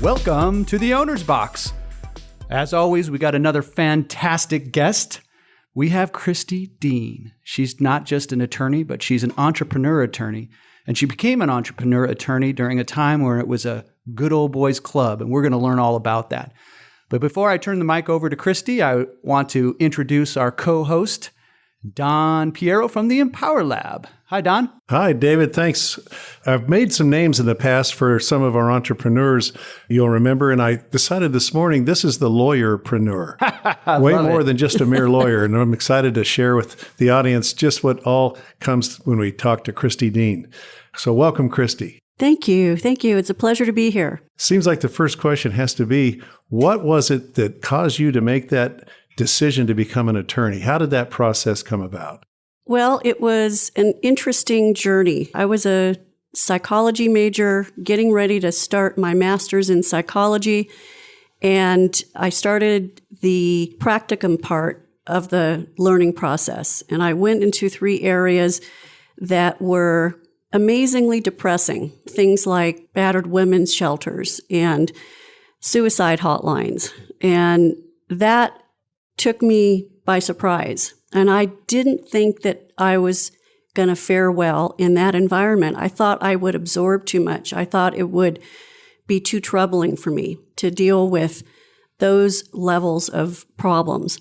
Welcome to the Owner's Box. As always, we got another fantastic guest. We have Kristi Dean. She's not just an attorney, but she's an entrepreneur attorney. And she became an entrepreneur attorney during a time where it was a good old boys club, and we're going to learn all about that. But before I turn the mic over to Kristi, I want to introduce our co-host, Don Piero from the Empower Lab. Hi, Don. Hi, David. Thanks. I've made some names in the past for some of our entrepreneurs you'll remember, and I decided this morning this is the Lawyerpreneur. Way more than just a mere lawyer, and I'm excited to share with the audience just what all comes when we talk to Kristi Dean. So welcome, Kristi. Thank you. Thank you. It's a pleasure to be here. Seems like the first question has to be, what was it that caused you to make that decision to become an attorney? How did that process come about? Well, it was an interesting journey. I was a psychology major, getting ready to start my master's in psychology, and I started the practicum part of the learning process. And I went into 3 areas that were amazingly depressing, things like battered women's shelters and suicide hotlines. And that took me by surprise. And I didn't think that I was going to fare well in that environment. I thought I would absorb too much. I thought it would be too troubling for me to deal with those levels of problems.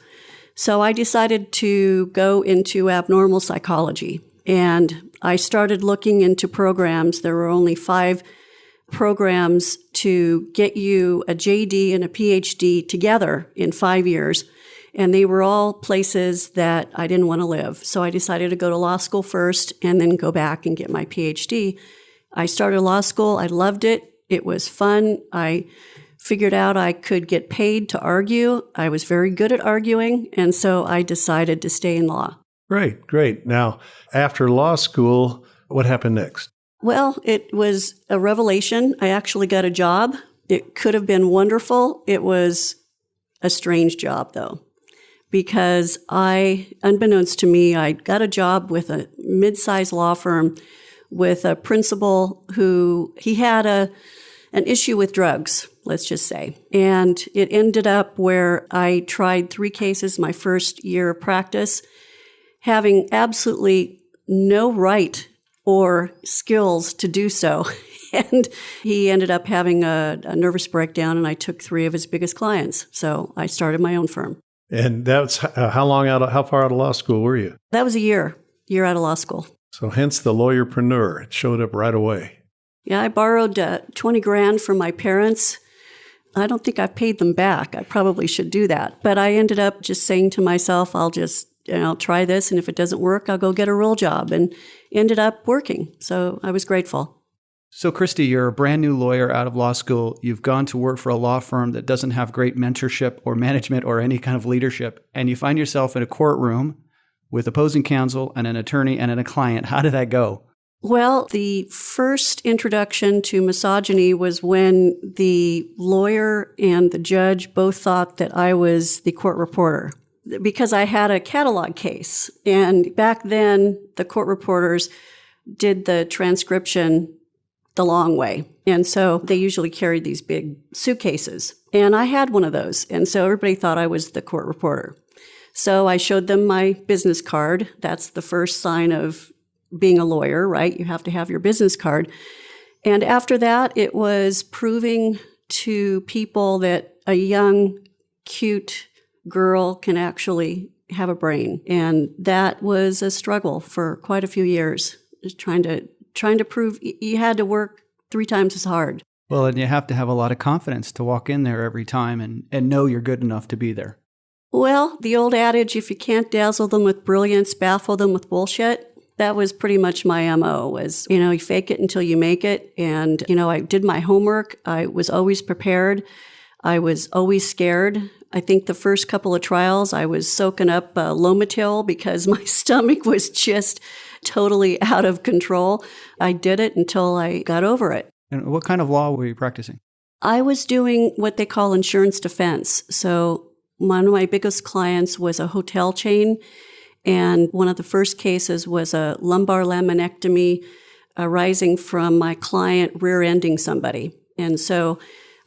So I decided to go into abnormal psychology. And I started looking into programs. There were only 5 programs to get you a JD and a PhD together in 5 years. And they were all places that I didn't want to live. So I decided to go to law school first and then go back and get my PhD. I started law school. I loved it. It was fun. I figured out I could get paid to argue. I was very good at arguing. And so I decided to stay in law. Great. Now, after law school, what happened next? Well, it was a revelation. I actually got a job. It could have been wonderful. It was a strange job, though. Because unbeknownst to me, I got a job with a mid-sized law firm with a principal who, he had an issue with drugs, let's just say. And it ended up where I tried 3 cases my first year of practice, having absolutely no right or skills to do so. And he ended up having a nervous breakdown, and I took 3 of his biggest clients. So I started my own firm. And that's how far out of law school were you? That was a year out of law school. So hence the Lawyerpreneur. It showed up right away. Yeah, I borrowed $20,000 from my parents. I don't think I've paid them back. I probably should do that. But I ended up just saying to myself, I'll just try this, and if it doesn't work, I'll go get a real job, and ended up working. So I was grateful. So, Kristi, you're a brand new lawyer out of law school. You've gone to work for a law firm that doesn't have great mentorship or management or any kind of leadership, and you find yourself in a courtroom with opposing counsel and an attorney and a client. How did that go? Well, the first introduction to misogyny was when the lawyer and the judge both thought that I was the court reporter, because I had a catalog case. And back then, the court reporters did the transcription the long way. And so they usually carried these big suitcases. And I had one of those. And so everybody thought I was the court reporter. So I showed them my business card. That's the first sign of being a lawyer, right? You have to have your business card. And after that, it was proving to people that a young, cute girl can actually have a brain. And that was a struggle for quite a few years, just trying to prove you had to work 3 times as hard. Well, and you have to have a lot of confidence to walk in there every time and know you're good enough to be there. Well, the old adage, if you can't dazzle them with brilliance, baffle them with bullshit. That was pretty much my MO, was, you fake it until you make it. And, I did my homework. I was always prepared. I was always scared. I think the first couple of trials, I was soaking up Lomatil because my stomach was just totally out of control. I did it until I got over it. And what kind of law were you practicing? I was doing what they call insurance defense. So one of my biggest clients was a hotel chain, and one of the first cases was a lumbar laminectomy arising from my client rear-ending somebody. And so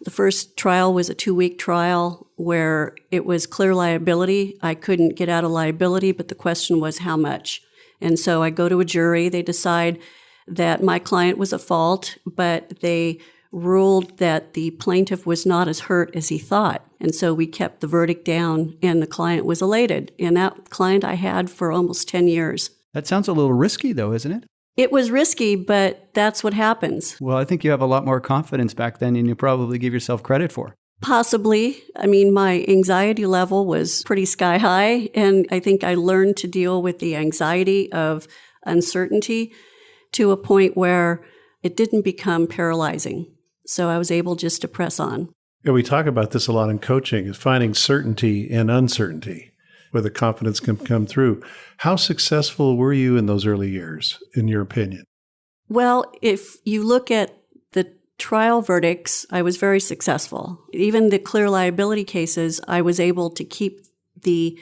The first trial was a 2-week trial where it was clear liability. I couldn't get out of liability, but the question was how much. And so I go to a jury. They decide that my client was at fault, but they ruled that the plaintiff was not as hurt as he thought. And so we kept the verdict down, and the client was elated. And that client I had for almost 10 years. That sounds a little risky, though, isn't it? It was risky, but that's what happens. Well, I think you have a lot more confidence back then than you probably give yourself credit for. Possibly. I mean, my anxiety level was pretty sky high, and I think I learned to deal with the anxiety of uncertainty to a point where it didn't become paralyzing. So I was able just to press on. Yeah, we talk about this a lot in coaching, is finding certainty in uncertainty, where the confidence can come through. How successful were you in those early years, in your opinion? Well, if you look at the trial verdicts, I was very successful. Even the clear liability cases, I was able to keep the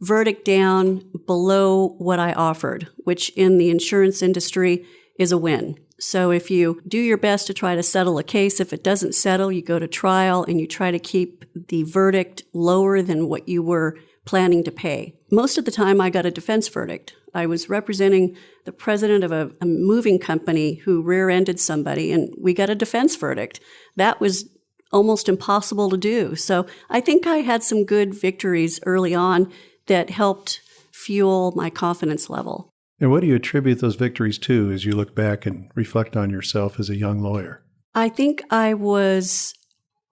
verdict down below what I offered, which in the insurance industry is a win. So if you do your best to try to settle a case, if it doesn't settle, you go to trial and you try to keep the verdict lower than what you were planning to pay. Most of the time, I got a defense verdict. I was representing the president of a moving company who rear-ended somebody, and we got a defense verdict. That was almost impossible to do. So I think I had some good victories early on that helped fuel my confidence level. And what do you attribute those victories to as you look back and reflect on yourself as a young lawyer? I think I was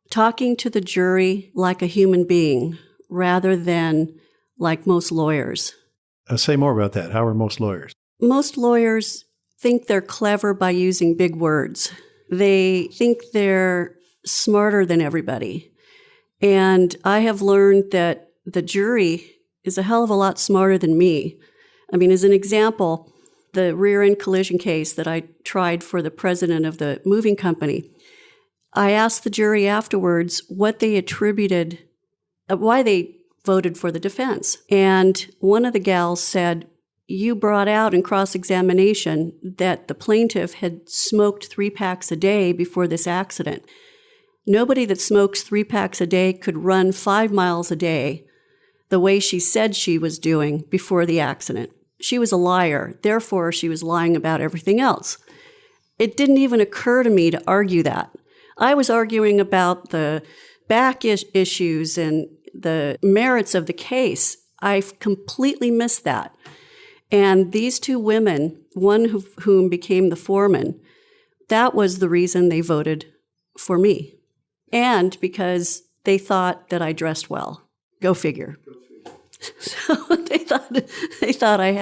talking to the jury like a human being rather than like most lawyers. Say more about that. How are most lawyers? Most lawyers think they're clever by using big words. They think they're smarter than everybody. And I have learned that the jury is a hell of a lot smarter than me. I mean, as an example, the rear-end collision case that I tried for the president of the moving company, I asked the jury afterwards what they attributed, why they voted for the defense. And one of the gals said, "You brought out in cross-examination that the plaintiff had smoked 3 packs a day before this accident. Nobody that smokes 3 packs a day could run 5 miles a day the way she said she was doing before the accident. She was a liar. Therefore, she was lying about everything else." It didn't even occur to me to argue that. I was arguing about the back issues and the merits of the case. I completely missed that. And these 2 women, one of whom became the foreman, that was the reason they voted for me. And because they thought that I dressed well. Go figure. So they thought I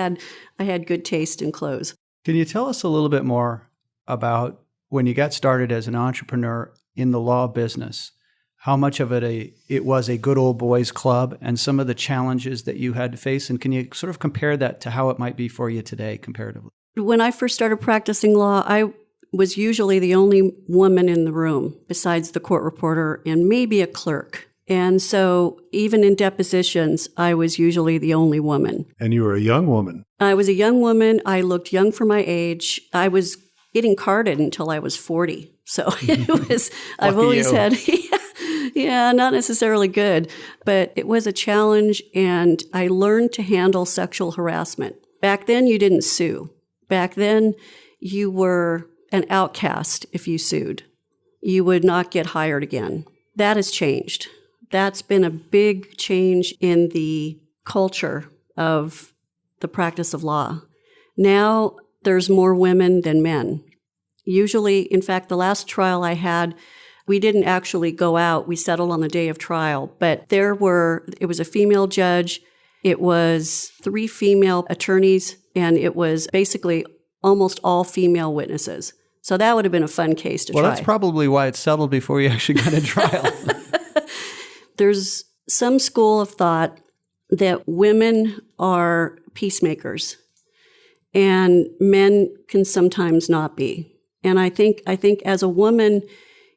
had good taste in clothes. Can you tell us a little bit more about when you got started as an entrepreneur in the law business? How much of it was a good old boys club and some of the challenges that you had to face? And can you sort of compare that to how it might be for you today comparatively? When I first started practicing law, I was usually the only woman in the room besides the court reporter and maybe a clerk. And so even in depositions, I was usually the only woman. And you were a young woman. I was a young woman. I looked young for my age. I was getting carded until I was 40. So it was, I've always had, yeah, not necessarily good, but it was a challenge. And I learned to handle sexual harassment. Back then, you didn't sue. Back then, you were an outcast if you sued. You would not get hired again. That has changed. That's been a big change in the culture of the practice of law. Now there's more women than men. Usually, in fact, the last trial I had, we didn't actually go out. We settled on the day of trial, but it was a female judge. It was 3 female attorneys, and it was basically almost all female witnesses. So that would have been a fun case to try. Well, that's probably why it settled before you actually got a trial. There's some school of thought that women are peacemakers and men can sometimes not be. And I think as a woman,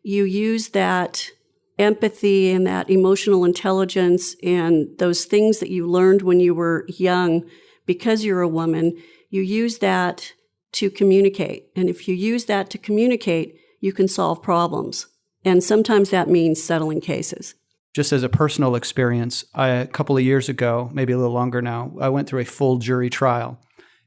you use that empathy and that emotional intelligence and those things that you learned when you were young because you're a woman, you use that to communicate. And if you use that to communicate, you can solve problems. And sometimes that means settling cases. Just as a personal experience, a couple of years ago, maybe a little longer now, I went through a full jury trial.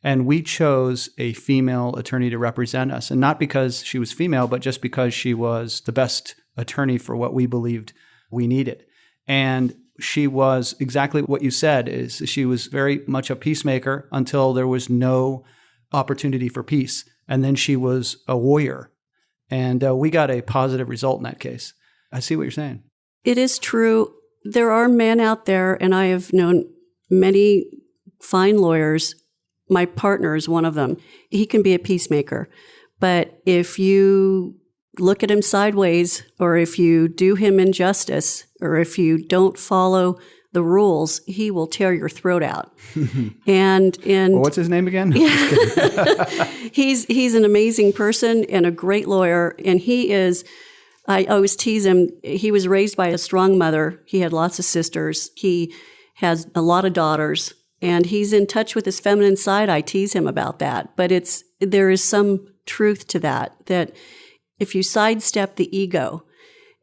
And we chose a female attorney to represent us. And not because she was female, but just because she was the best attorney for what we believed we needed. And she was exactly what you said, is she was very much a peacemaker until there was no opportunity for peace. And then she was a warrior. And we got a positive result in that case. I see what you're saying. It is true. There are men out there, and I have known many fine lawyers. My partner is one of them. He can be a peacemaker. But if you look at him sideways, or if you do him injustice, or if you don't follow the rules, he will tear your throat out. And well, what's his name again? He's an amazing person and a great lawyer. And he is, I always tease him, he was raised by a strong mother. He had lots of sisters. He has a lot of daughters. And he's in touch with his feminine side. I tease him about that. But there is some truth to that if you sidestep the ego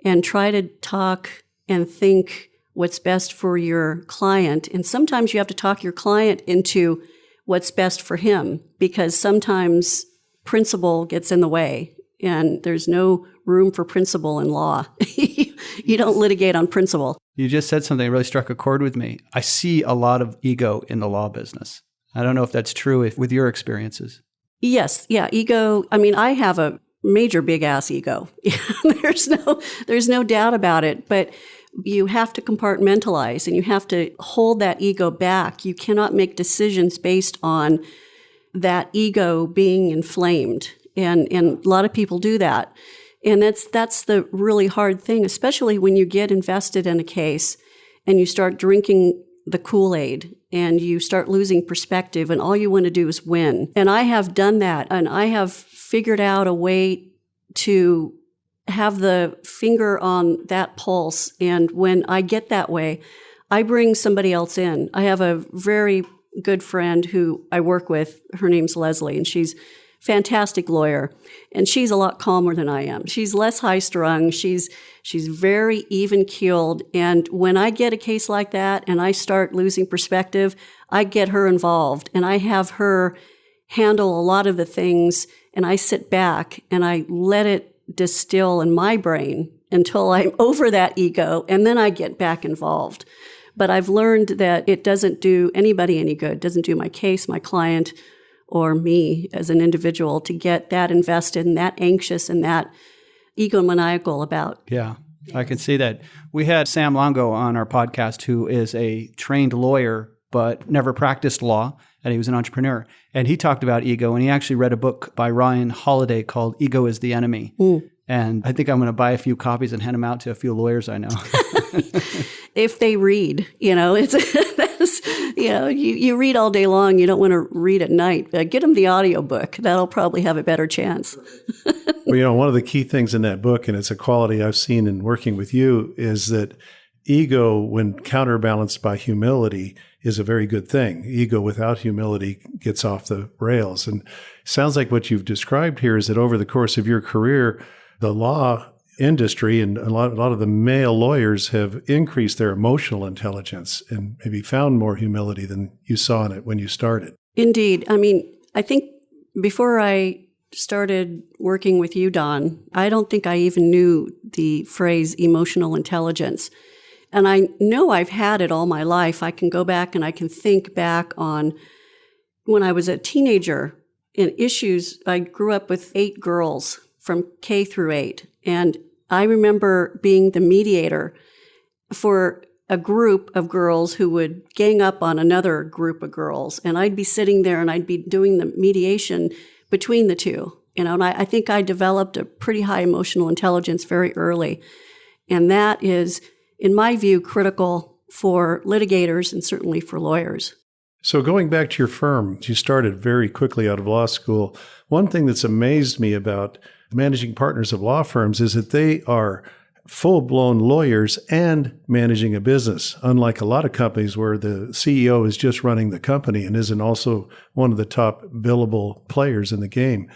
and try to talk and think what's best for your client, and sometimes you have to talk your client into what's best for him, because sometimes principle gets in the way, and there's no room for principle in law. You don't litigate on principle. You just said something that really struck a chord with me. I see a lot of ego in the law business. I don't know if that's true with your experiences. Yes. Yeah. Ego. I mean, I have a major big ass ego. There's no doubt about it. But you have to compartmentalize and you have to hold that ego back. You cannot make decisions based on that ego being inflamed. And a lot of people do that. And that's the really hard thing, especially when you get invested in a case and you start drinking the Kool-Aid and you start losing perspective and all you want to do is win. And I have done that, and I have figured out a way to have the finger on that pulse. And when I get that way, I bring somebody else in. I have a very good friend who I work with. Her name's Leslie, and she's fantastic lawyer, and she's a lot calmer than I am. She's less high-strung. She's very even-keeled, and when I get a case like that and I start losing perspective, I get her involved, and I have her handle a lot of the things, and I sit back and I let it distill in my brain until I'm over that ego, and then I get back involved. But I've learned that it doesn't do anybody any good. It doesn't do my case, my client, or me as an individual to get that invested and that anxious and that egomaniacal about. Yeah, I can see that. We had Sam Longo on our podcast, who is a trained lawyer but never practiced law, and he was an entrepreneur. And he talked about ego, and he actually read a book by Ryan Holiday called Ego is the Enemy. And I think I'm going to buy a few copies and hand them out to a few lawyers I know. If they read, you read all day long. You don't want to read at night. Get them the audiobook. That'll probably have a better chance. Well, one of the key things in that book, and it's a quality I've seen in working with you, is that ego, when counterbalanced by humility, is a very good thing. Ego without humility gets off the rails. And it sounds like what you've described here is that over the course of your career, the law industry and a lot of the male lawyers have increased their emotional intelligence and maybe found more humility than you saw in it when you started. Indeed. I mean, I think before I started working with you, Don, I don't think I even knew the phrase emotional intelligence. And I know I've had it all my life. I can go back and I can think back on when I was a teenager in issues. I grew up with 8 girls from K through 8. And I remember being the mediator for a group of girls who would gang up on another group of girls. And I'd be sitting there and I'd be doing the mediation between the two. And I think I developed a pretty high emotional intelligence very early. And that is, in my view, critical for litigators and certainly for lawyers. So going back to your firm, you started very quickly out of law school. One thing that's amazed me about managing partners of law firms is that they are full-blown lawyers and managing a business, unlike a lot of companies where the CEO is just running the company and isn't also one of the top billable players in the game.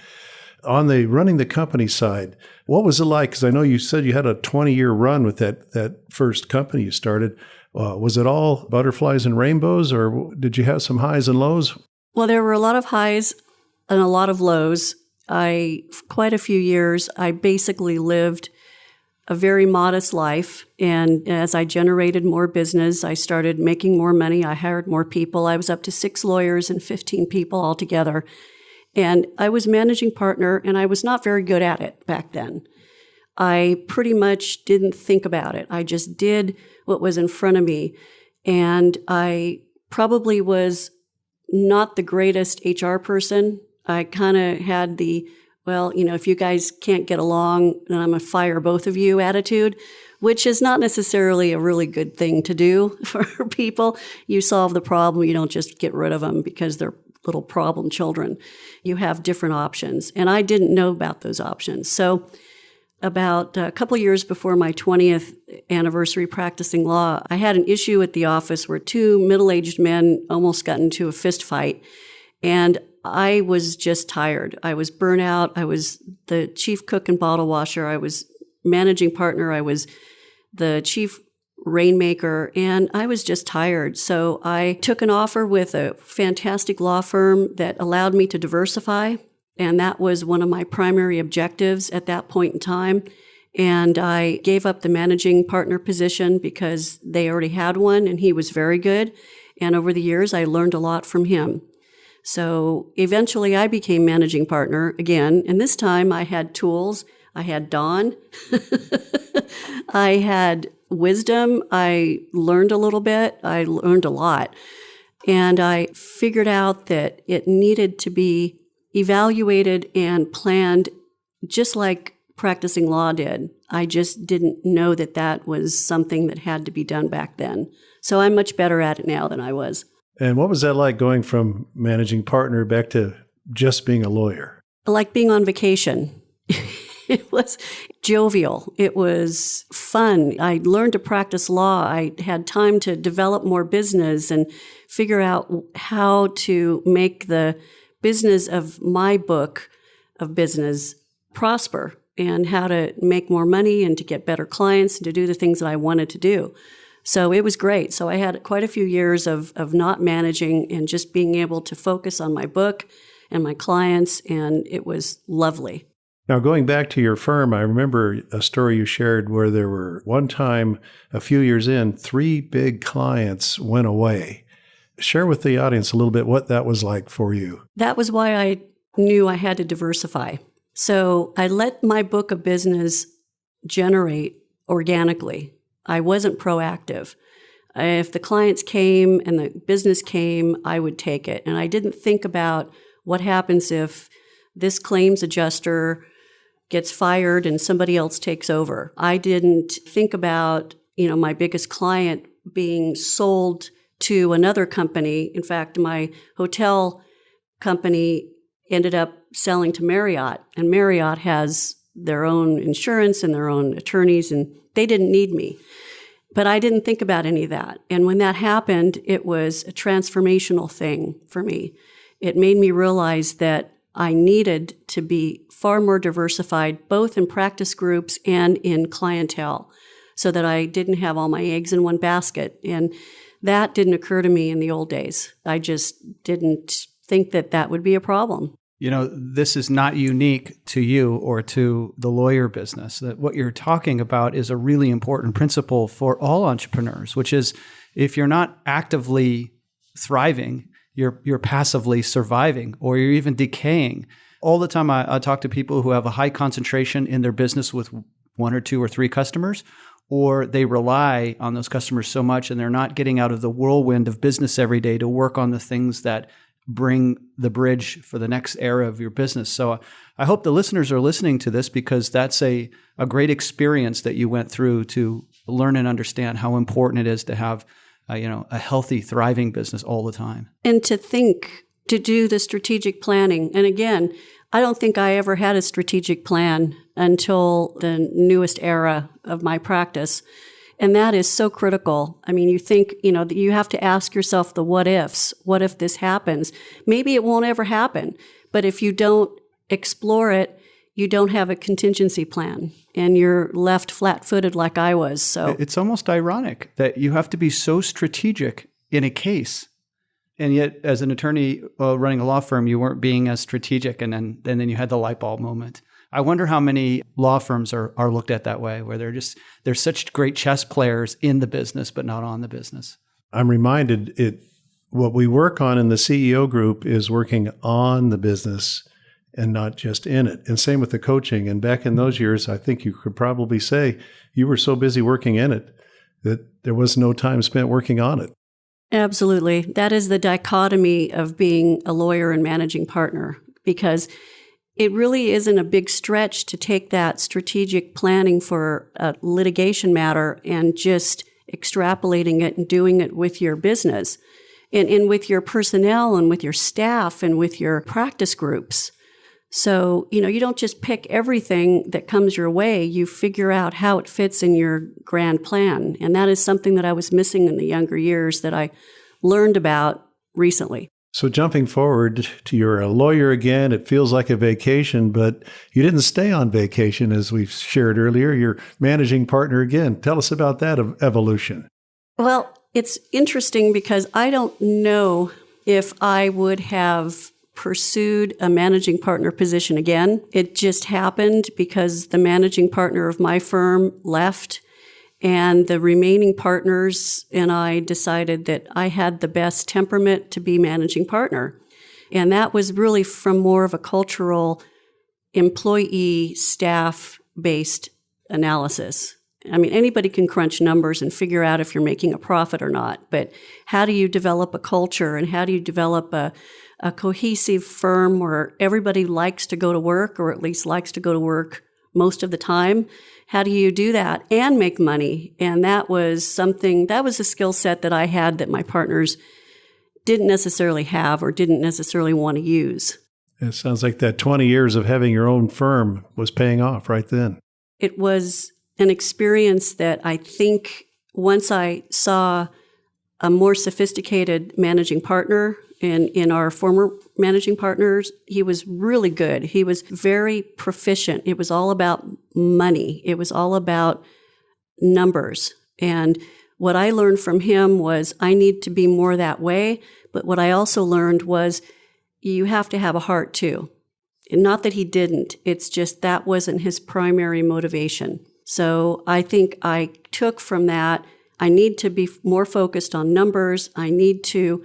On the running the company side, what was it like? Because I know you said you had a 20-year run with that first company you started. Was it all butterflies and rainbows, or did you have some highs and lows? Well, there were a lot of highs and a lot of lows. Quite a few years, I basically lived a very modest life. And as I generated more business, I started making more money. I hired more people. I was up to 6 lawyers and 15 people altogether. And I was managing partner, and I was not very good at it back then. I pretty much didn't think about it. I just did what was in front of me. And I probably was not the greatest HR person. I kind of had the, well, if you guys can't get along, then I'm going to fire both of you attitude, which is not necessarily a really good thing to do for people. You solve the problem. You don't just get rid of them because they're little problem children. You have different options. And I didn't know about those options. So about a couple years before my 20th anniversary practicing law, I had an issue at the office where 2 middle-aged men almost got into a fist fight. And I was just tired. I was burnt out. I was the chief cook and bottle washer. I was managing partner. I was the chief rainmaker, and I was just tired. So I took an offer with a fantastic law firm that allowed me to diversify, and that was one of my primary objectives at that point in time. And I gave up the managing partner position because they already had one, and he was very good. And over the years, I learned a lot from him. So eventually I became managing partner again, and this time I had tools. I had Dawn. I had wisdom. I learned a little bit. I learned a lot. And I figured out that it needed to be evaluated and planned just like practicing law did. I just didn't know that that was something that had to be done back then. So I'm much better at it now than I was. And what was that like going from managing partner back to just being a lawyer? Like being on vacation. It was jovial. It was fun. I learned to practice law. I had time to develop more business and figure out how to make the business of my book of business prosper and how to make more money and to get better clients and to do the things that I wanted to do. So it was great. So I had quite a few years of not managing and just being able to focus on my book and my clients, and it was lovely. Now, going back to your firm, I remember a story you shared where there were one time, a few years in, 3 big clients went away. Share with the audience a little bit what that was like for you. That was why I knew I had to diversify. So I let my book of business generate organically. I wasn't proactive. If the clients came and the business came, I would take it. And I didn't think about what happens if this claims adjuster gets fired and somebody else takes over. I didn't think about, my biggest client being sold to another company. In fact, my hotel company ended up selling to Marriott, and Marriott has their own insurance and their own attorneys, and they didn't need me. But I didn't think about any of that. And when that happened, it was a transformational thing for me. It made me realize that I needed to be far more diversified, both in practice groups and in clientele, so that I didn't have all my eggs in one basket. And that didn't occur to me in the old days. I just didn't think that that would be a problem. This is not unique to you or to the lawyer business. That what you're talking about is a really important principle for all entrepreneurs, which is if you're not actively thriving, you're passively surviving, or you're even decaying. All the time I talk to people who have a high concentration in their business with 1 or 2 or 3 customers, or they rely on those customers so much and they're not getting out of the whirlwind of business every day to work on the things that bring the bridge for the next era of your business. So I hope the listeners are listening to this because that's a great experience that you went through to learn and understand how important it is to have a healthy, thriving business all the time. And to do the strategic planning. And again, I don't think I ever had a strategic plan until the newest era of my practice. And that is so critical. I mean, you think, you have to ask yourself the what ifs. What if this happens? Maybe it won't ever happen. But if you don't explore it, you don't have a contingency plan and you're left flat-footed like I was. So it's almost ironic that you have to be so strategic in a case. And yet, as an attorney running a law firm, you weren't being as strategic, and then you had the light bulb moment. I wonder how many law firms are looked at that way, where they're such great chess players in the business, but not on the business. I'm reminded what we work on in the CEO group is working on the business and not just in it. And same with the coaching. And back in those years, I think you could probably say you were so busy working in it that there was no time spent working on it. Absolutely. That is the dichotomy of being a lawyer and managing partner, because it really isn't a big stretch to take that strategic planning for a litigation matter and just extrapolating it and doing it with your business and with your personnel and with your staff and with your practice groups. So, you don't just pick everything that comes your way. You figure out how it fits in your grand plan. And that is something that I was missing in the younger years that I learned about recently. So jumping forward to you're a lawyer again, it feels like a vacation, but you didn't stay on vacation, as we've shared earlier. You're managing partner again. Tell us about that evolution. Well, it's interesting because I don't know if I would have pursued a managing partner position again. It just happened because the managing partner of my firm left, and the remaining partners and I decided that I had the best temperament to be managing partner. And that was really from more of a cultural employee staff-based analysis. I mean, anybody can crunch numbers and figure out if you're making a profit or not, but how do you develop a culture and how do you develop a cohesive firm where everybody likes to go to work, or at least likes to go to work most of the time? How do you do that and make money? And that was a skill set that I had that my partners didn't necessarily have or didn't necessarily want to use. It sounds like that 20 years of having your own firm was paying off right then. It was an experience that I think once I saw a more sophisticated managing partner in our former managing partners, he was really good. He was very proficient. It was all about money. It was all about numbers. And what I learned from him was I need to be more that way. But what I also learned was you have to have a heart too. And not that he didn't. It's just that wasn't his primary motivation. So I think I took from that, I need to be more focused on numbers. I need to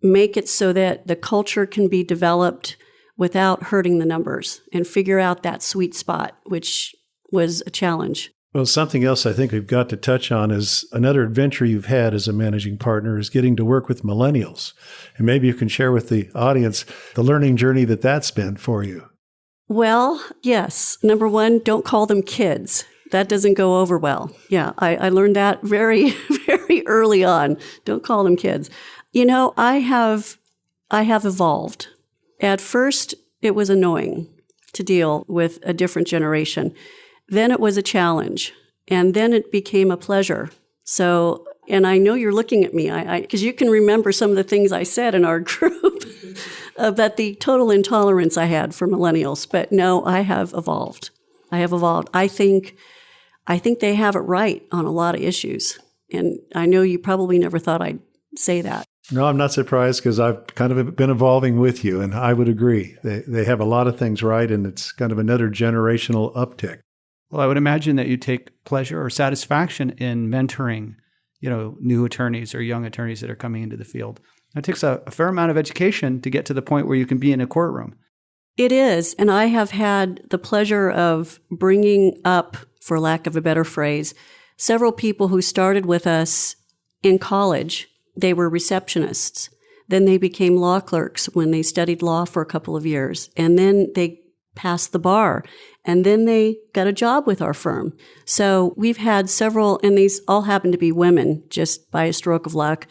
make it so that the culture can be developed without hurting the numbers and figure out that sweet spot, which was a challenge. Well, something else I think we've got to touch on is another adventure you've had as a managing partner is getting to work with millennials. And maybe you can share with the audience the learning journey that's been for you. Well, yes. Number one, don't call them kids. That doesn't go over well. Yeah, I learned that very, very early on. Don't call them kids. I have evolved. At first, it was annoying to deal with a different generation. Then it was a challenge, and then it became a pleasure. So, and I know you're looking at me, because you can remember some of the things I said in our group about the total intolerance I had for millennials. But no, I have evolved. I think they have it right on a lot of issues. And I know you probably never thought I'd say that. No, I'm not surprised because I've kind of been evolving with you, and I would agree. They have a lot of things right, and it's kind of another generational uptick. Well, I would imagine that you take pleasure or satisfaction in mentoring, new attorneys or young attorneys that are coming into the field. It takes a fair amount of education to get to the point where you can be in a courtroom. It is, and I have had the pleasure of bringing up, for lack of a better phrase, several people who started with us in college. They were receptionists. Then they became law clerks when they studied law for a couple of years. And then they passed the bar. And then they got a job with our firm. So we've had several, and these all happen to be women, just by a stroke of luck.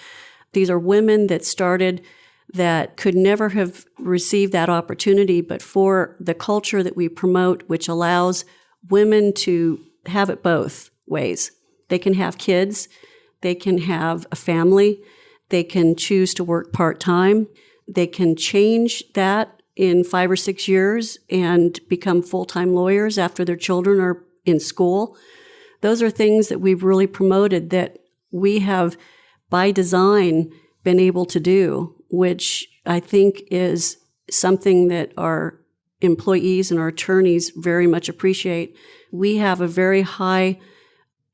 These are women that started that could never have received that opportunity, but for the culture that we promote, which allows women to have it both ways. They can have kids. They can have a family. They can choose to work part-time. They can change that in 5 or 6 years and become full-time lawyers after their children are in school. Those are things that we've really promoted that we have, by design, been able to do, which I think is something that our employees and our attorneys very much appreciate. We have a very high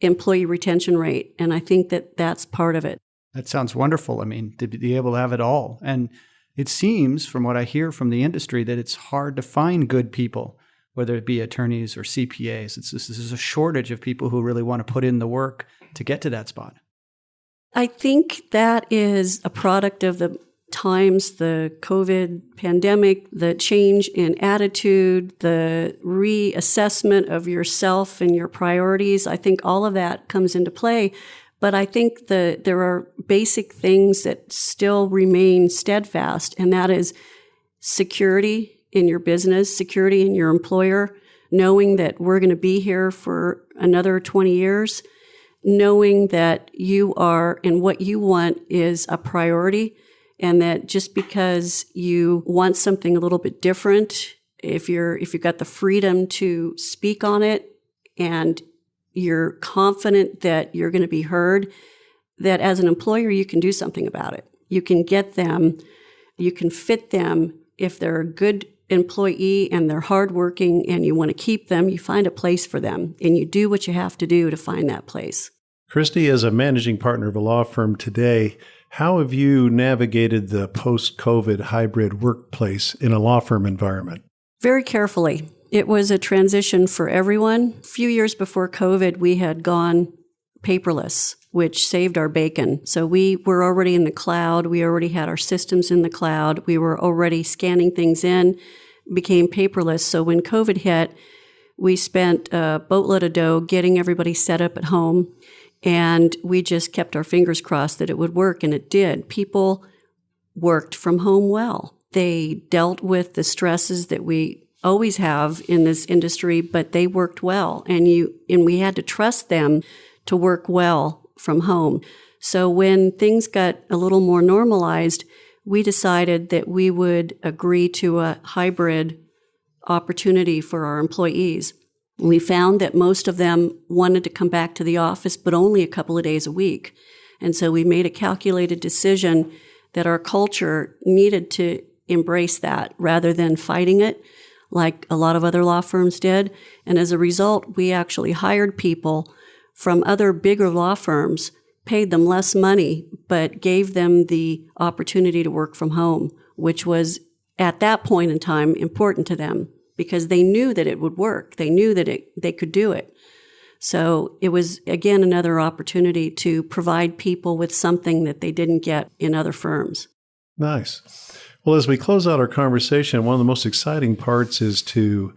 employee retention rate, and I think that that's part of it. That sounds wonderful. I mean, to be able to have it all. And it seems, from what I hear from the industry, that it's hard to find good people, whether it be attorneys or CPAs. This is a shortage of people who really want to put in the work to get to that spot. I think that is a product of the times, the COVID pandemic, the change in attitude, the reassessment of yourself and your priorities. I think all of that comes into play. But I think there are basic things that still remain steadfast, and that is security in your business, security in your employer, knowing that we're going to be here for another 20 years, knowing that you are and what you want is a priority, and that just because you want something a little bit different, if you've got the freedom to speak on it and you're confident that you're going to be heard, that as an employer, you can do something about it. You can get them, you can fit them. If they're a good employee and they're hardworking and you want to keep them, you find a place for them and you do what you have to do to find that place. Kristi, as a managing partner of a law firm today, how have you navigated the post-COVID hybrid workplace in a law firm environment? Very carefully. It was a transition for everyone. A few years before COVID, we had gone paperless, which saved our bacon. So we were already in the cloud. We already had our systems in the cloud. We were already scanning things in, became paperless. So when COVID hit, we spent a boatload of dough getting everybody set up at home. And we just kept our fingers crossed that it would work, and it did. People worked from home well. They dealt with the stresses that we always have in this industry, but they worked well. And we had to trust them to work well from home. So when things got a little more normalized, we decided that we would agree to a hybrid opportunity for our employees. We found that most of them wanted to come back to the office, but only a couple of days a week. And so we made a calculated decision that our culture needed to embrace that rather than fighting it like a lot of other law firms did. And as a result, we actually hired people from other bigger law firms, paid them less money, but gave them the opportunity to work from home, which was at that point in time important to them because they knew that it would work. They knew that they could do it. So it was, again, another opportunity to provide people with something that they didn't get in other firms. Nice. Well, as we close out our conversation, one of the most exciting parts is to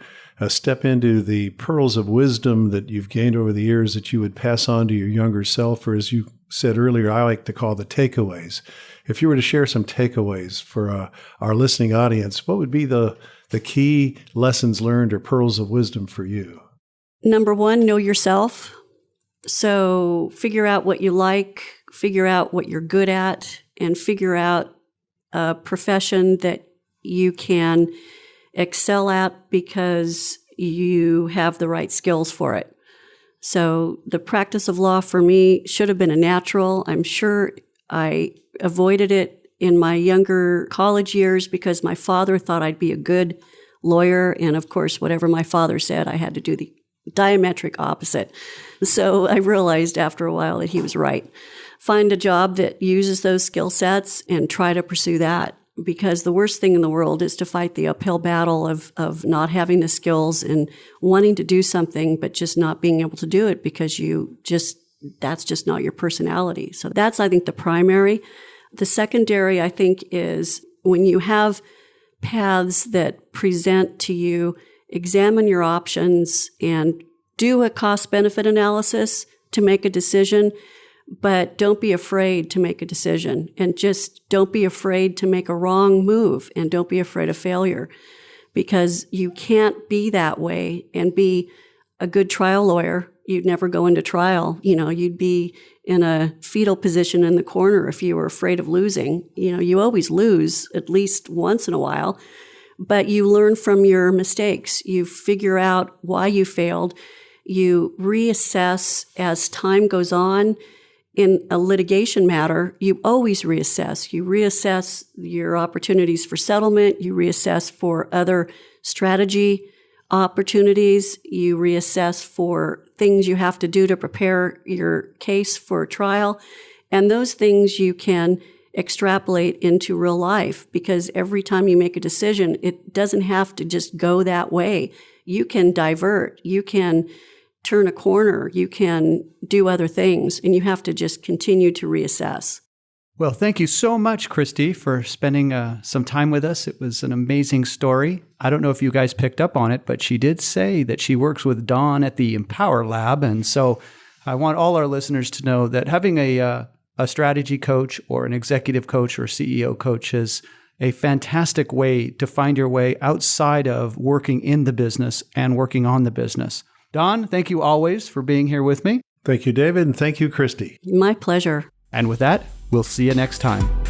step into the pearls of wisdom that you've gained over the years that you would pass on to your younger self, or as you said earlier, I like to call the takeaways. If you were to share some takeaways for our listening audience, what would be the key lessons learned or pearls of wisdom for you? Number one, know yourself. So figure out what you like, figure out what you're good at, and figure out a profession that you can excel at because you have the right skills for it. So the practice of law for me should have been a natural. I'm sure I avoided it in my younger college years because my father thought I'd be a good lawyer. And of course, whatever my father said, I had to do the diametric opposite. So I realized after a while that he was right. Find a job that uses those skill sets and try to pursue that. Because the worst thing in the world is to fight the uphill battle of not having the skills and wanting to do something, but just not being able to do it because that's just not your personality. So that's, I think, the primary. The secondary, I think, is when you have paths that present to you, examine your options and do a cost-benefit analysis to make a decision. But don't be afraid to make a decision, and just don't be afraid to make a wrong move, and don't be afraid of failure, because you can't be that way and be a good trial lawyer. You'd never go into trial. You'd be in a fetal position in the corner if you were afraid of losing. You always lose at least once in a while, but you learn from your mistakes. You figure out why you failed. You reassess as time goes on. In a litigation matter, you always reassess. You reassess your opportunities for settlement. You reassess for other strategy opportunities. You reassess for things you have to do to prepare your case for trial. And those things you can extrapolate into real life, because every time you make a decision, it doesn't have to just go that way. You can divert. You can turn a corner. You can do other things, and you have to just continue to reassess. Well, thank you so much, Kristi, for spending some time with us. It was an amazing story. I don't know if you guys picked up on it, but she did say that she works with Dawn at the Empower Lab. And so I want all our listeners to know that having a strategy coach or an executive coach or CEO coach is a fantastic way to find your way outside of working in the business and working on the business. Dawn, thank you always for being here with me. Thank you, David, and thank you, Kristi. My pleasure. And with that, we'll see you next time.